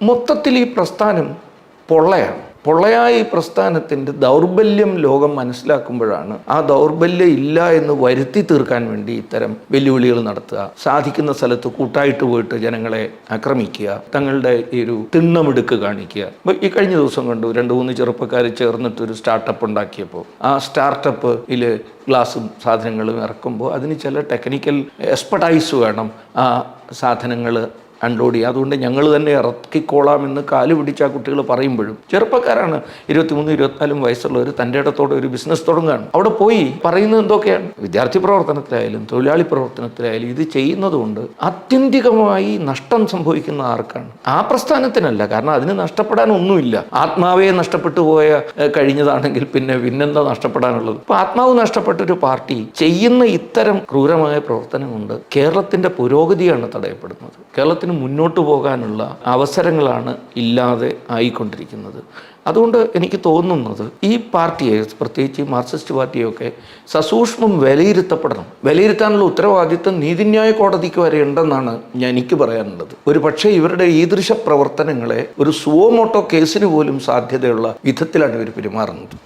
മൊത്തത്തിൽ ഈ പ്രസ്ഥാനം പൊള്ളയാണ്. പൊള്ളയായ ഈ പ്രസ്ഥാനത്തിൻ്റെ ദൗർബല്യം ലോകം മനസ്സിലാക്കുമ്പോഴാണ് ആ ദൗർബല്യം ഇല്ല എന്ന് വരുത്തി തീർക്കാൻ വേണ്ടി ഇത്തരം വെല്ലുവിളികൾ നടത്തുക, സാധിക്കുന്ന സ്ഥലത്ത് കൂട്ടായിട്ട് പോയിട്ട് ജനങ്ങളെ ആക്രമിക്കുക, തങ്ങളുടെ ഈ ഒരു തിണ്ണമെടുക്ക് കാണിക്കുക. ഇപ്പോൾ ഈ കഴിഞ്ഞ ദിവസം കണ്ടു 2-3 ചെറുപ്പക്കാർ ചേർന്നിട്ടൊരു സ്റ്റാർട്ടപ്പ് ഉണ്ടാക്കിയപ്പോൾ ആ സ്റ്റാർട്ടപ്പിൽ ഗ്ലാസും സാധനങ്ങളും ഇറക്കുമ്പോൾ അതിന് ചില ടെക്നിക്കൽ എക്സ്പെർട്ടൈസ് വേണം ആ സാധനങ്ങൾ അൺലോഡ് ചെയ്യുക. അതുകൊണ്ട് ഞങ്ങൾ തന്നെ ഇറക്കിക്കോളാമെന്ന് കാല് പിടിച്ച ആ കുട്ടികൾ പറയുമ്പോഴും ചെറുപ്പക്കാരാണ്, 23-24 വയസ്സുള്ളവർ തൻ്റെ ഇടത്തോടെ ഒരു ബിസിനസ് തുടങ്ങുകയാണ്. അവിടെ പോയി പറയുന്നത് എന്തൊക്കെയാണ്? വിദ്യാർത്ഥി പ്രവർത്തനത്തിലായാലും തൊഴിലാളി പ്രവർത്തനത്തിലായാലും ഇത് ചെയ്യുന്നതുകൊണ്ട് ആത്യന്തികമായി നഷ്ടം സംഭവിക്കുന്ന ആർക്കാണ്? ആ പ്രസ്ഥാനത്തിനല്ല, കാരണം അതിന് നഷ്ടപ്പെടാനൊന്നുമില്ല. ആത്മാവേ നഷ്ടപ്പെട്ടു പോയ കഴിഞ്ഞതാണെങ്കിൽ പിന്നെന്താ നഷ്ടപ്പെടാനുള്ളത്? ഇപ്പോൾ ആത്മാവ് നഷ്ടപ്പെട്ടൊരു പാർട്ടി ചെയ്യുന്ന ഇത്തരം ക്രൂരമായ പ്രവർത്തനം കൊണ്ട് കേരളത്തിൻ്റെ പുരോഗതിയാണ് തടയപ്പെടുന്നത്. കേരളത്തിന് മുന്നോട്ട് പോകാനുള്ള അവസരങ്ങളാണ് ഇല്ലാതെ ആയിക്കൊണ്ടിരിക്കുന്നത്. അതുകൊണ്ട് എനിക്ക് തോന്നുന്നത് ഈ പാർട്ടിയെ, പ്രത്യേകിച്ച് മാർക്സിസ്റ്റ് പാർട്ടിയൊക്കെ സസൂക്ഷ്മം വിലയിരുത്തപ്പെടണം. വിലയിരുത്താനുള്ള ഉത്തരവാദിത്വം നീതിന്യായ കോടതിക്ക് വരെ ഉണ്ടെന്നാണ് എനിക്ക് പറയാനുള്ളത്. ഒരു പക്ഷേ ഇവരുടെ ഈദൃശ പ്രവർത്തനങ്ങളെ ഒരു സുവോമോട്ടോ കേസിന് പോലും സാധ്യതയുള്ള വിധത്തിലാണ് ഇവർ പെരുമാറുന്നത്.